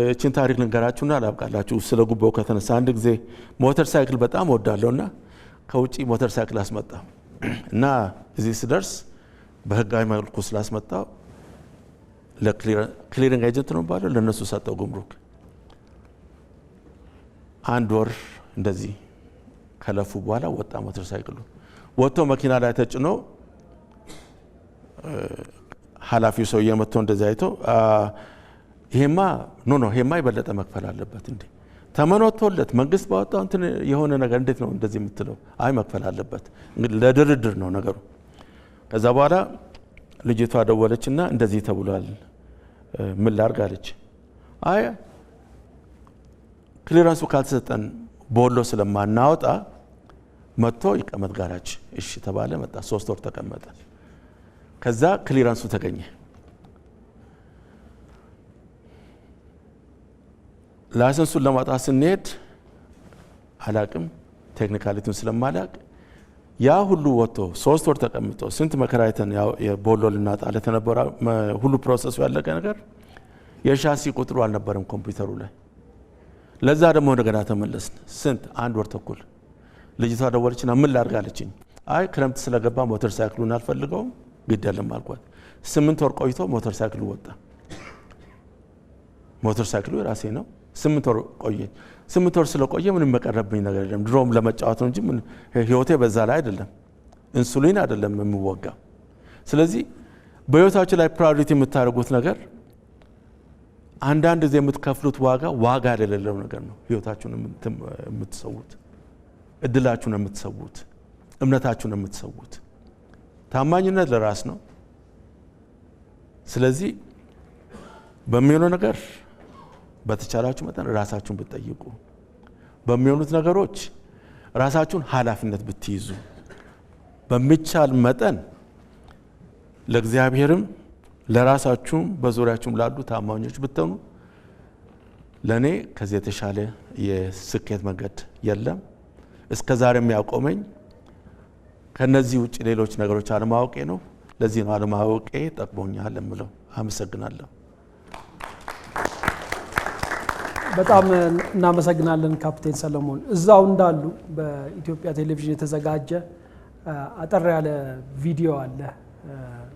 እቺን ታሪክ ልንገራችሁና አላብቃላችሁ። ስለ ጉቦ ከተነሳ አንድ ጊዜ ሞተር ሳይክል በጣም ወዳለሁና ከውጪ ሞተር ሳይክል አስመጣ እና እዚህ ስደርስ በህጋዊ መልኩ ስላስመጣው ለክሊሪንግ ኤጀንት ነው ባለው ለነሱ ሰጠው ጉምሩክ። አንድ ወር እንደዚህ ከለፉ በኋላ ወጣ ሞተር ሳይክሉ። ወጥቶ መኪና ላይ ተጭኖ ኃላፊው ሰውዬ መጥቶ እንደዚህ አይቶ ይሄማ የበለጠ መክፈል አለበት እንዴ? ተመኖቶለት መንግስት ባወጣው እንትን የሆነ ነገር እንዴት ነው እንደዚህ የምትለው? አይ መክፈል አለበት። እንግዲህ ለድርድር ነው ነገሩ። ከዛ በኋላ ልጅቷ ደወለችና እንደዚህ ተብሏል ምን ላድርግ አለች። አይ ክሊራንሱ ካልተሰጠን ቦሎ ስለማናወጣ መጥቶ ይቀመጥ ጋራጅ። እሺ ተባለ። መጣ። 3 ወር ተቀመጠ። ከዛ ክሊራንሱ ተገኘ። ላይሰንሱን ለማውጣት ስንሄድ አላቅም ቴክኒካሊቲውን ስለማላቅ ያ ሁሉ ወጥቶ 3 ወር ተቀምጦ ስንት መከራይተን ያው የቦሎ ልናጣ ለተነበረ ሁሉ ፕሮሰሱ ያለቀ ነገር የሻሲ ቁጥሩ አልነበረም ኮምፒውተሩ ላይ። ለዛ ደግሞ እንደገና ተመለስን። ስንት 1 ወር ተኩል። ልጅቷ ደወለችና ምን ላድርግ አለችኝ። አይ ክረምት ስለገባ ሞተር ሳይክሉን አልፈልገውም ግድ የለም አልኳት። 8 ወር ቆይቶ ሞተር ሳይክሉ ወጣ። ሞተር ሳይክሉ የራሴ ነው። 8 ወር ቆየ። 8 ወር ስለቆየ ምንም መቀረብኝ ነገር የለም። ድሮም ለመጫወት ነው እንጂ ምን ህይወቴ በዛ ላይ አይደለም። ኢንሱሊን አይደለም የምወጋ። ስለዚህ በህይወታችሁ ላይ ፕራዮሪቲ የምታደርጉት ነገር አንዳንድ ጊዜ የምትከፍሉት ዋጋ የሌለው ነገር ነው። ህይወታችሁን የምትሰውት፣ እድላችሁን የምትሰውት፣ እምነታችሁን የምትሰውት። ታማኝነት ለራስ ነው። ስለዚህ በሚሆነው ነገር በተቻላችሁ መጠን ራሳችሁን ብትጠይቁ፣ በሚሆኑት ነገሮች ራሳችሁን ኃላፊነት ብትይዙ፣ በሚቻል መጠን ለእግዚአብሔርም ለራሳችሁም በዙሪያችሁም ላሉ ታማኞች ብትሆኑ ለኔ ከዚህ የተሻለ የስኬት መንገድ የለም። እስከዛሬ የሚያቆመኝ ከነዚህ ውጭ ሌሎች ነገሮች አለማወቄ ነው። ለዚህ ነው አለማወቄ ጠቅሞኛል የምለው። አመሰግናለሁ። በጣም እናመሰግናለን ካፕቴን ሰለሞን። እዛው እንዳሉ በኢትዮጵያ ቴሌቪዥን የተዘጋጀ አጠር ያለ ቪዲዮ አለ።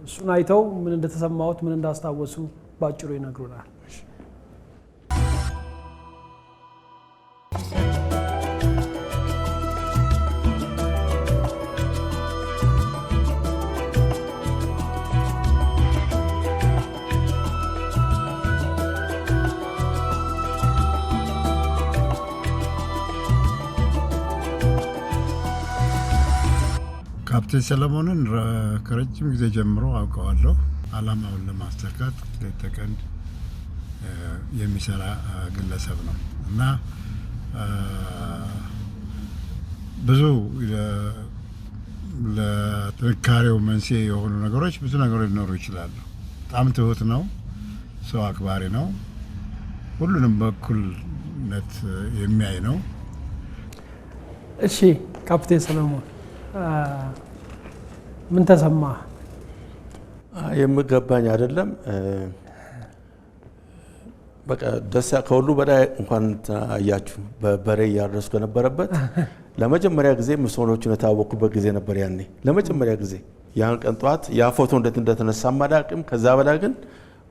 እሱን አይተው ምን እንደተሰማዎት ምን እንዳስታወሱ ባጭሩ ይነግሩናል። ካፕቴን ሰለሞንን ከረጅም ጊዜ ጀምሮ አውቀዋለሁ። አላማውን ለማስተካከል ሌት ተቀን የሚሰራ ግለሰብ ነው እና ብዙ ለጥንካሬው መንስኤ የሆኑ ነገሮች ብዙ ነገሮች ሊኖሩ ይችላሉ። በጣም ትሁት ነው፣ ሰው አክባሪ ነው፣ ሁሉንም በእኩልነት የሚያይ ነው። እሺ ካፕቴን ሰለሞን ምን ተሰማ? የምገባኝ አይደለም። በቃ ደስ ከሁሉ በላይ እንኳን አያችሁ በበሬ እያረስኩ ከነበረበት ለመጀመሪያ ጊዜ ምስሎቹን የታወቁበት ጊዜ ነበር ያኔ ለመጀመሪያ ጊዜ። ያን ቀን ጠዋት ያ ፎቶ እንዴት እንደተነሳ ማዳቅም። ከዛ በላይ ግን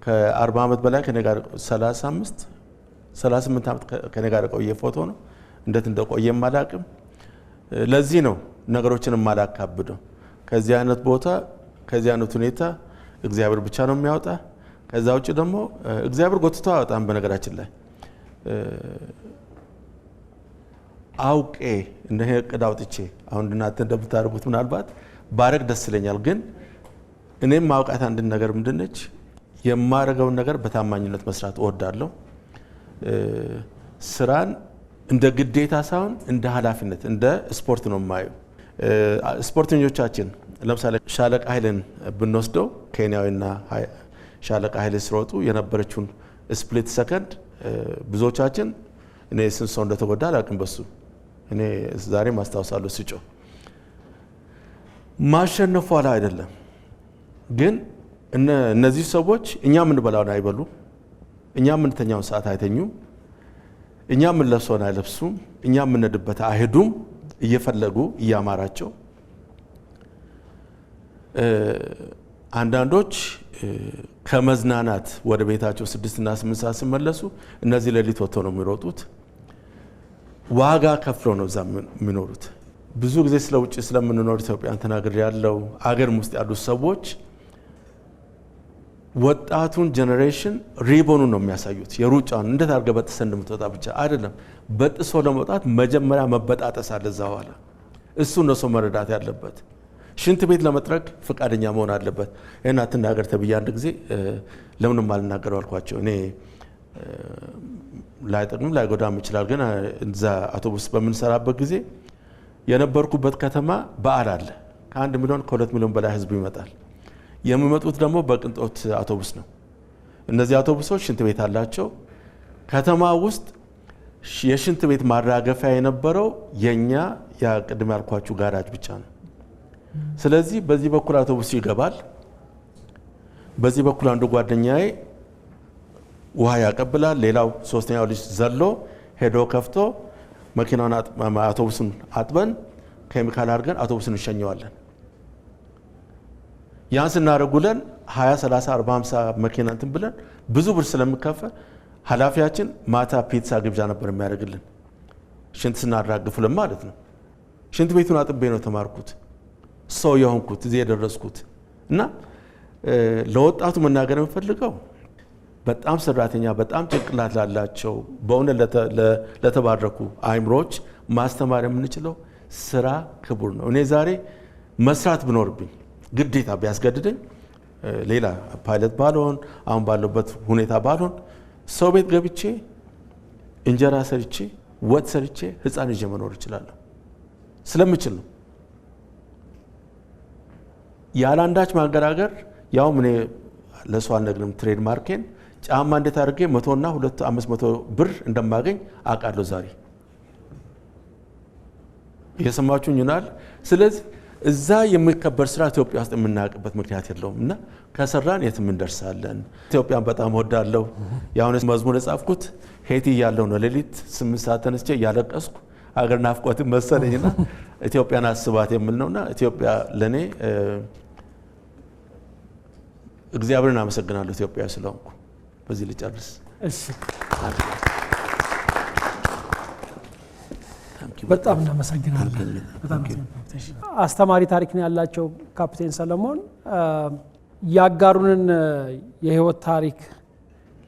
ከ40 ዓመት በላይ ከኔ ጋር 38 ዓመት ከኔ ጋር ቆየ ፎቶ ነው። እንዴት እንደቆየ ማዳቅም። ለዚህ ነው ነገሮችን ማላካብደው። ከዚህ አይነት ቦታ ከዚህ አይነት ሁኔታ እግዚአብሔር ብቻ ነው የሚያወጣ። ከዛ ውጭ ደግሞ እግዚአብሔር ጎትቶ አያወጣም። በነገራችን ላይ አውቄ እንደሄ እቅድ አውጥቼ አሁን እናንተ እንደምታደርጉት ምናልባት ባረግ ደስ ይለኛል። ግን እኔም ማውቃት አንድ ነገር ምንድነች የማረገውን ነገር በታማኝነት መስራት እወዳለሁ። ስራን እንደ ግዴታ ሳይሆን እንደ ኃላፊነት እንደ ስፖርት ነው የማየው። ስፖርተኞቻችን ለምሳሌ ሻለቃ ኃይልን ብንወስደው ኬንያዊና ሻለቃ ኃይል ሲሮጡ የነበረችውን ስፕሊት ሰከንድ ብዙዎቻችን እኔ ስንት ሰው እንደተጎዳ አላውቅም በሱ እኔ ዛሬ ማስታወሳለሁ ሲጮ ማሸነፉ አላ አይደለም። ግን እነዚህ ሰዎች እኛ የምንበላውን አይበሉ፣ እኛ የምንተኛውን ሰዓት አይተኙም፣ እኛ የምንለብሰውን አይለብሱም፣ እኛ የምንሄድበት አይሄዱም እየፈለጉ እያማራቸው። አንዳንዶች ከመዝናናት ወደ ቤታቸው 6 እና 8 ሰዓት ሲመለሱ እነዚህ ሌሊት ወጥተው ነው የሚሮጡት። ዋጋ ከፍለው ነው እዛ የሚኖሩት። ብዙ ጊዜ ስለ ውጭ ስለምንኖር ኢትዮጵያን ተናግሬ ያለው አገርም ውስጥ ያሉት ሰዎች ወጣቱን ጄኔሬሽን ሪቦኑ ነው የሚያሳዩት። የሩጫውን እንዴት አድርገህ በጥሰህ እንደምትወጣ ብቻ አይደለም፣ በጥሶ ለመውጣት መጀመሪያ መበጣጠስ አለ እዛ በኋላ። እሱ ነው ሰው መረዳት ያለበት። ሽንት ቤት ለመጥረግ ፈቃደኛ መሆን አለበት። እና አትናገር ተብዬ አንድ ጊዜ ለምንም አልናገረው አልኳቸው። እኔ ላይጠቅም ላይጎዳም ይችላል፣ ግን እዛ አውቶቡስ በምንሰራበት ጊዜ የነበርኩበት ከተማ በዓል አለ። ከ1 ሚሊዮን ከ2 ሚሊዮን በላይ ህዝብ ይመጣል። የሚመጡት ደግሞ በቅንጦት አውቶቡስ ነው። እነዚህ አውቶቡሶች ሽንት ቤት አላቸው። ከተማ ውስጥ የሽንት ቤት ማራገፊያ የነበረው የኛ ቅድም ያልኳችሁ ጋራጅ ብቻ ነው። ስለዚህ በዚህ በኩል አውቶቡስ ይገባል። በዚህ በኩል አንዱ ጓደኛዬ ውሃ ያቀብላል። ሌላው ሶስተኛው ልጅ ዘሎ ሄዶ ከፍቶ መኪናውን አውቶቡስን አጥበን ኬሚካል አድርገን አውቶቡስን እንሸኘዋለን። ያን ስናደርጉለን 20 30 40 50 መኪና እንትን ብለን ብዙ ብር ስለምከፈል ኃላፊያችን ማታ ፒትሳ ግብዣ ነበር የሚያደርግልን ሽንት ስናራግፉልን ማለት ነው። ሽንት ቤቱን አጥቤ ነው ተማርኩት ሰው የሆንኩት እዚህ የደረስኩት። እና ለወጣቱ መናገር የምፈልገው በጣም ሰራተኛ በጣም ጭንቅላት ላላቸው በእውነት ለተባረኩ አይምሮች ማስተማር የምንችለው ስራ ክቡር ነው። እኔ ዛሬ መስራት ብኖርብኝ ግዴታ ቢያስገድደኝ ሌላ ፓይለት ባልሆን አሁን ባለበት ሁኔታ ባልሆን ሰው ቤት ገብቼ እንጀራ ሰርቼ ወጥ ሰርቼ ህፃን ይዤ መኖር እችላለሁ ስለምችል ነው። ያላንዳች ማገራገር ያው ምን ለሰው አልነግርም። ትሬድ ማርኬን ጫማ እንዴት አድርጌ 100 እና 500 ብር እንደማገኝ አውቃለሁ ዛሬ እየሰማችሁኝ ይሆናል። ስለዚህ እዛ የሚከበር ስራ ኢትዮጵያ ውስጥ የምናውቅበት ምክንያት የለውም እና ከሰራን የትም እንደርሳለን። ኢትዮጵያን በጣም ወዳለሁ። ያውንስ መዝሙር የጻፍኩት ሄቲ ያለው ነው። ሌሊት 8 ሰዓት ተነስቼ ያለቀስኩ አገር ናፍቆት መሰለኝና ኢትዮጵያን አስባት የሚል ነውና ኢትዮጵያ ለኔ እግዚአብሔርን አመሰግናለሁ ኢትዮጵያ ስለሆንኩ። በዚህ ልጨርስ። እሺ በጣም እናመሰግናለን። በጣም አስተማሪ ታሪክ ነው ያላቸው ካፕቴን ሰለሞን። ያጋሩንን የህይወት ታሪክ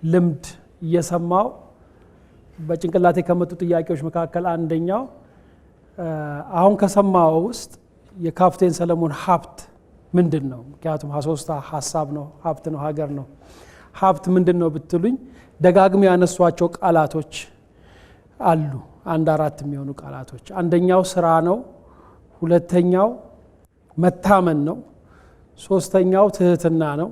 ልምድ እየሰማው በጭንቅላቴ ከመጡ ጥያቄዎች መካከል አንደኛው አሁን ከሰማው ውስጥ የካፕቴን ሰለሞን ሀብት ምንድን ነው? ምክንያቱም ሀሶስታ ሀሳብ ነው፣ ሀብት ነው፣ ሀገር ነው። ሀብት ምንድን ነው ብትሉኝ ደጋግመው ያነሷቸው ቃላቶች አሉ። 1-4 የሚሆኑ ቃላቶች። አንደኛው ስራ ነው፣ ሁለተኛው መታመን ነው፣ ሶስተኛው ትህትና ነው፣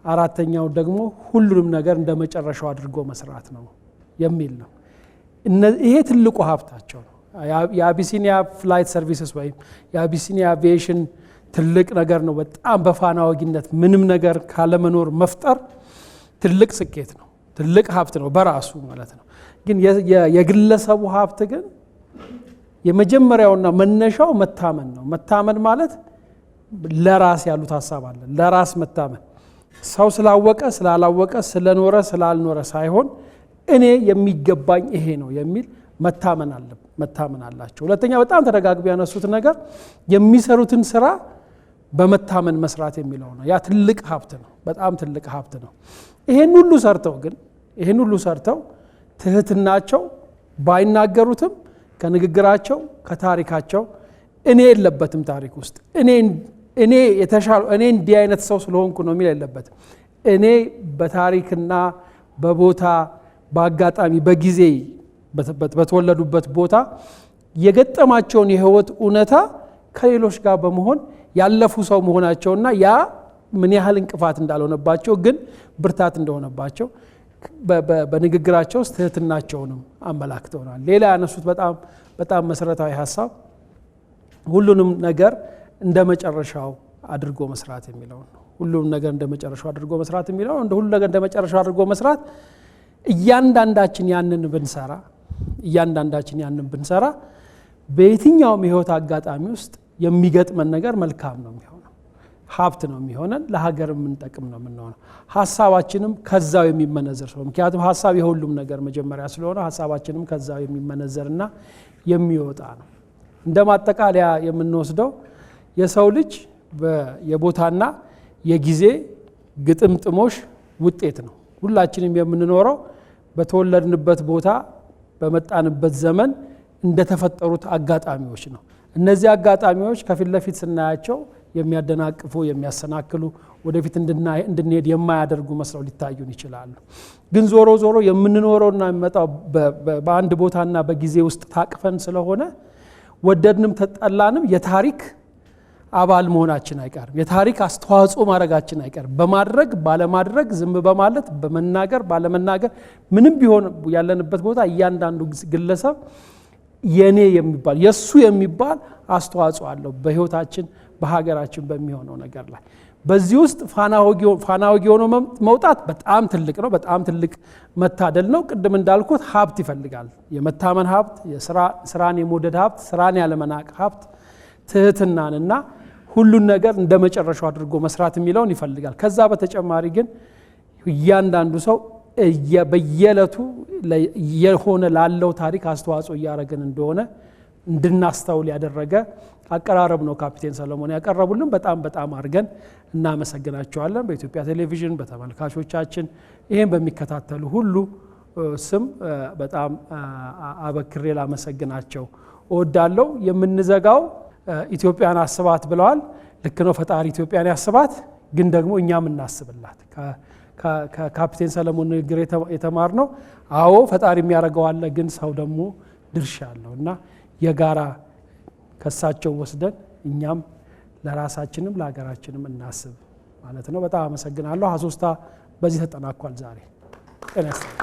አራተኛው ደግሞ ሁሉንም ነገር እንደ መጨረሻው አድርጎ መስራት ነው የሚል ነው። ይሄ ትልቁ ሀብታቸው ነው። የአቢሲኒያ ፍላይት ሰርቪስስ ወይም የአቢሲኒያ አቪዬሽን ትልቅ ነገር ነው። በጣም በፋና ወጊነት ምንም ነገር ካለመኖር መፍጠር ትልቅ ስኬት ነው፣ ትልቅ ሀብት ነው በራሱ ማለት ነው። ግን የግለሰቡ ሀብት ግን የመጀመሪያውና መነሻው መታመን ነው። መታመን ማለት ለራስ ያሉት ሀሳብ አለ። ለራስ መታመን ሰው ስላወቀ ስላላወቀ ስለኖረ ስላልኖረ ሳይሆን እኔ የሚገባኝ ይሄ ነው የሚል መታመን አላቸው። ሁለተኛ በጣም ተደጋግበው ያነሱት ነገር የሚሰሩትን ስራ በመታመን መስራት የሚለው ነው። ያ ትልቅ ሀብት ነው፣ በጣም ትልቅ ሀብት ነው። ይሄን ሁሉ ሰርተው ትህትናቸው ባይናገሩትም ከንግግራቸው ከታሪካቸው እኔ የለበትም ታሪክ ውስጥ እኔ የተሻለ እኔ እንዲህ አይነት ሰው ስለሆንኩ ነው የሚል የለበትም። እኔ በታሪክና በቦታ በአጋጣሚ በጊዜ በተወለዱበት ቦታ የገጠማቸውን የህይወት እውነታ ከሌሎች ጋር በመሆን ያለፉ ሰው መሆናቸውና ያ ምን ያህል እንቅፋት እንዳልሆነባቸው ግን ብርታት እንደሆነባቸው በንግግራቸው ውስጥ ትህትናቸውንም አመላክተውናል። ሌላ ያነሱት በጣም መሰረታዊ ሀሳብ ሁሉንም ነገር እንደ መጨረሻው አድርጎ መስራት የሚለው ነው። ሁሉንም ነገር እንደ መጨረሻው አድርጎ መስራት የሚለው እንደ ሁሉ ነገር እንደ መጨረሻው አድርጎ መስራት እያንዳንዳችን ያንን ብንሰራ በየትኛውም የህይወት አጋጣሚ ውስጥ የሚገጥመን ነገር መልካም ነው የሚሆነው፣ ሀብት ነው የሚሆነን፣ ለሀገር የምንጠቅም ነው የምንሆነው። ሀሳባችንም ከዛው የሚመነዘር ነው። ምክንያቱም ሀሳብ የሁሉም ነገር መጀመሪያ ስለሆነ ሀሳባችንም ከዛው የሚመነዘርና የሚወጣ ነው። እንደ ማጠቃለያ የምንወስደው የሰው ልጅ የቦታና የጊዜ ግጥምጥሞሽ ውጤት ነው። ሁላችንም የምንኖረው በተወለድንበት ቦታ በመጣንበት ዘመን እንደተፈጠሩት አጋጣሚዎች ነው። እነዚህ አጋጣሚዎች ከፊት ለፊት ስናያቸው የሚያደናቅፉ፣ የሚያሰናክሉ፣ ወደፊት እንድንሄድ የማያደርጉ መስለው ሊታዩን ይችላሉ። ግን ዞሮ ዞሮ የምንኖረውና የሚመጣው በአንድ ቦታና በጊዜ ውስጥ ታቅፈን ስለሆነ ወደድንም ተጠላንም የታሪክ አባል መሆናችን አይቀርም። የታሪክ አስተዋጽኦ ማድረጋችን አይቀርም። በማድረግ ባለማድረግ፣ ዝም በማለት በመናገር ባለመናገር፣ ምንም ቢሆን ያለንበት ቦታ እያንዳንዱ ግለሰብ የኔ የሚባል የሱ የሚባል አስተዋጽኦ አለው በህይወታችን በሀገራችን በሚሆነው ነገር ላይ። በዚህ ውስጥ ፋና ወጊ ሆኖ መውጣት በጣም ትልቅ ነው፣ በጣም ትልቅ መታደል ነው። ቅድም እንዳልኩት ሀብት ይፈልጋል። የመታመን ሀብት፣ ስራን የመውደድ ሀብት፣ ስራን ያለመናቅ ሀብት፣ ትህትናንና ሁሉን ነገር እንደ መጨረሻው አድርጎ መስራት የሚለውን ይፈልጋል። ከዛ በተጨማሪ ግን እያንዳንዱ ሰው በየዕለቱ የሆነ ላለው ታሪክ አስተዋጽኦ እያደረግን እንደሆነ እንድናስተውል ያደረገ አቀራረብ ነው ካፒቴን ሰለሞን ያቀረቡልን። በጣም አድርገን እናመሰግናቸዋለን። በኢትዮጵያ ቴሌቪዥን በተመልካቾቻችን ይህን በሚከታተሉ ሁሉ ስም በጣም አበክሬ ላመሰግናቸው እወዳለሁ። የምንዘጋው ኢትዮጵያን አስባት ብለዋል። ልክ ነው፣ ፈጣሪ ኢትዮጵያን ያስባት፣ ግን ደግሞ እኛም እናስብላት። ከካፒቴን ሰለሞን ንግግር የተማርነው አዎ ፈጣሪ የሚያደርገው አለ፣ ግን ሰው ደግሞ ድርሻ አለው እና የጋራ ከሳቸው ወስደን እኛም ለራሳችንም ለሀገራችንም እናስብ ማለት ነው። በጣም አመሰግናለሁ። ሀሶስታ በዚህ ተጠናቋል ዛሬ። ጤና ይስጥልኝ።